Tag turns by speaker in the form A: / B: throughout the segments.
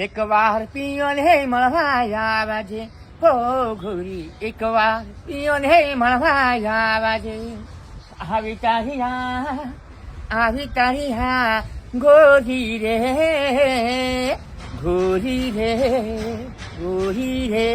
A: એક વાર પિયોન હે મળવા આવ્યા છે હો ઘોરી, એક વાર પિયોન હે મળવા આવ્યા છે. આવી તારી હા ગોરી રે ગોરી રે ગોરી રે.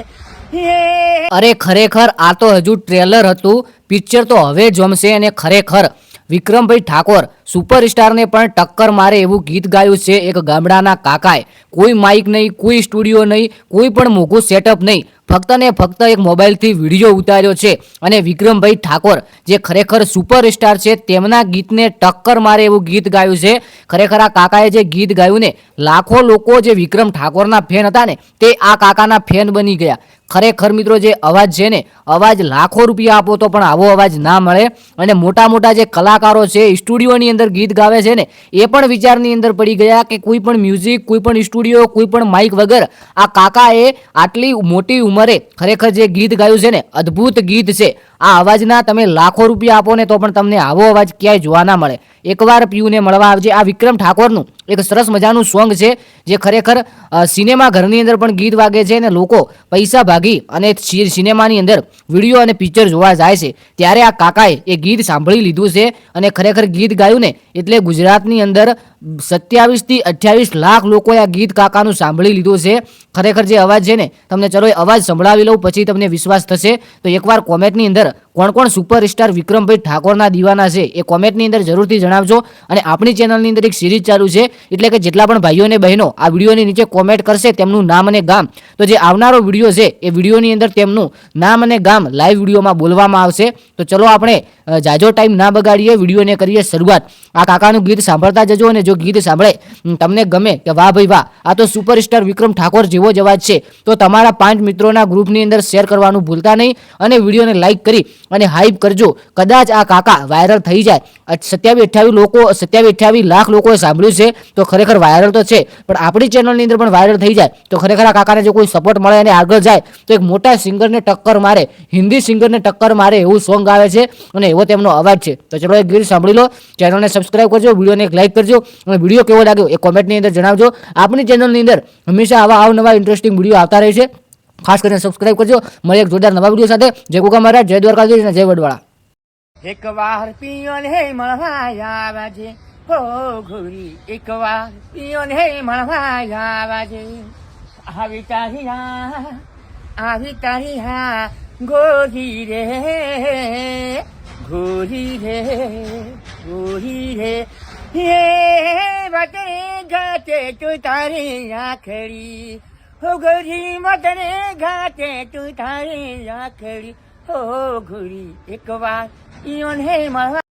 B: અરે ખરેખર આ તો હજુ ટ્રેલર હતું, પિક્ચર તો હવે જમશે. અને ખરેખર વિક્રમભાઈ ઠાકોર સુપરસ્ટારને પણ ટક્કર મારે એવું ગીત ગાયું છે એક ગામડાના કાકાએ. કોઈ માઇક નહીં, કોઈ સ્ટુડિયો નહીં, કોઈ પણ મોઘું સેટઅપ નહીં, ફક્ત ને ફક્ત એક મોબાઈલથી વિડીયો ઉતાર્યો છે. અને વિક્રમભાઈ ઠાકોર જે ખરેખર સુપરસ્ટાર છે તેમના ગીતને ટક્કર મારે એવું ગીત ગાયું છે. ખરેખર આ કાકાએ જે ગીત ગાયું ને, લાખો લોકો જે વિક્રમ ઠાકોરના ફેન હતા ને તે આ કાકાના ફેન બની ગયા. ખરેખર મિત્રો જે અવાજ છે ને, અવાજ લાખો રૂપિયા આપો તો પણ આવો અવાજ ના મળે. અને મોટા મોટા જે કલાકારો છે સ્ટુડિયોની અંદર ગીત ગાવે છે ને એ પણ વિચારની અંદર પડી ગયા કે કોઈ પણ મ્યુઝિક, કોઈ પણ સ્ટુડિયો, કોઈ પણ માઇક વગર આ કાકાએ આટલી મોટી ઉંમરે ખરેખર જે ગીત ગાયું છે ને અદ્ભુત ગીત છે. આ અવાજના તમે લાખો રૂપિયા આપો ને તો પણ તમને આવો અવાજ ક્યાંય જોવા ના મળે. એકવાર પીયુને મળવા આવજે. આ વિક્રમ ઠાકોરનું એક સરસ મજાનું સોંગ છે જે ખરેખર સિનેમા ઘરની અંદર પણ ગીત વાગે છે અને લોકો પૈસા ભાગી અને સિનેમાની અંદર વિડીયો અને પિક્ચર જોવા જાય છે. ત્યારે આ કાકાએ એ ગીત સાંભળી લીધું છે અને ખરેખર ગીત ગાયું ને એટલે ગુજરાતની અંદર 27 થી 28 લાખ લોકોએ આ ગીત કાકાનું સાંભળી લીધું છે. ખરેખર જે અવાજ છે ને તમને ચલો એ અવાજ સંભળાવી લઉં પછી તમને વિશ્વાસ થશે. તો એકવાર કોમેન્ટની અંદર કોણ કોણ સુપરસ્ટાર વિક્રમભાઈ ઠાકોરના દીવાના છે એ કોમેન્ટની અંદર જરૂરથી જણાવજો. અને આપણી ચેનલની અંદર એક સિરીઝ ચાલુ છે, એટલે કે જેટલા પણ ભાઈઓ અને બહેનો આ વિડીયોની નીચે કોમેન્ટ કરશે તેમનું નામ અને ગામ, તો જે આવનારો વિડીયો છે એ વિડીયોની અંદર તેમનું નામ અને ગામ લાઈવ વિડીયોમાં બોલવામાં આવશે. તો ચલો આપણે જાજો ટાઈમ ના બગાડીએ, વિડીયોને કરીએ શરૂઆત. આ કાકાનું ગીત સાંભળતા જજો અને જો ગીત સાંભળે તમને ગમે કે વાહ ભાઈ વાહ આ તો સુપરસ્ટાર વિક્રમ ઠાકોર જેવો જ અવાજ છે, તો તમારા 5 મિત્રોના ગ્રુપની અંદર શેર કરવાનું ભૂલતા નહીં અને વિડીયોને લાઈક કરી અને હાઈપ કરજો. કદાચ આ કાકા વાયરલ થઈ જાય, 27-28 લાખ લોકોએ સાંભળ્યું છે તો ખરેખર વાયરલ તો છે, પણ આપણી ચેનલની અંદર પણ વાયરલ થઈ જાય તો ખરેખર આ કાકાને જો કોઈ સપોર્ટ મળે અને આગળ જાય તો એક મોટા સિંગરને ટક્કર મારે, હિન્દી સિંગરને ટક્કર મારે એવું સોંગ આવે છે અને એવો તેમનો અવાજ છે. તો ચલો એક ગીત સાંભળી લો, ચેનલને સબસ્ક્રાઈબ કરજો, વિડીયોને એક લાઈક કરજો અને વિડીયો કેવો લાગ્યો એ કોમેન્ટની અંદર જણાવજો. આપણી ચેનલની અંદર હંમેશા આવા અવનવા ઇન્ટરેસ્ટિંગ વિડીયો આવતા રહે છે, ખાસ કરીને સબસ્ક્રાઈબ કરજો. મળીએ એક જોરદાર નવા વિડીયો સાથે. જય ગોગા મહારાજ, જય દ્વારકાધીશ અને જય વડવાળા.
A: એક વાર પિયોન હે મળવા આવ્યા છે હો ઘોરી, એક વાર પિયોન હે મળવા આવ્યા છે. આવી તારી હા ગોરી રે ગોરી રે ગોરી રે. હે વતને ગાતે તું તારી રાખડી હો ગોરી, વતને ગાતે તું તારી રાખડી હો ઘોરી, એક વાર પિયોન હે મળવા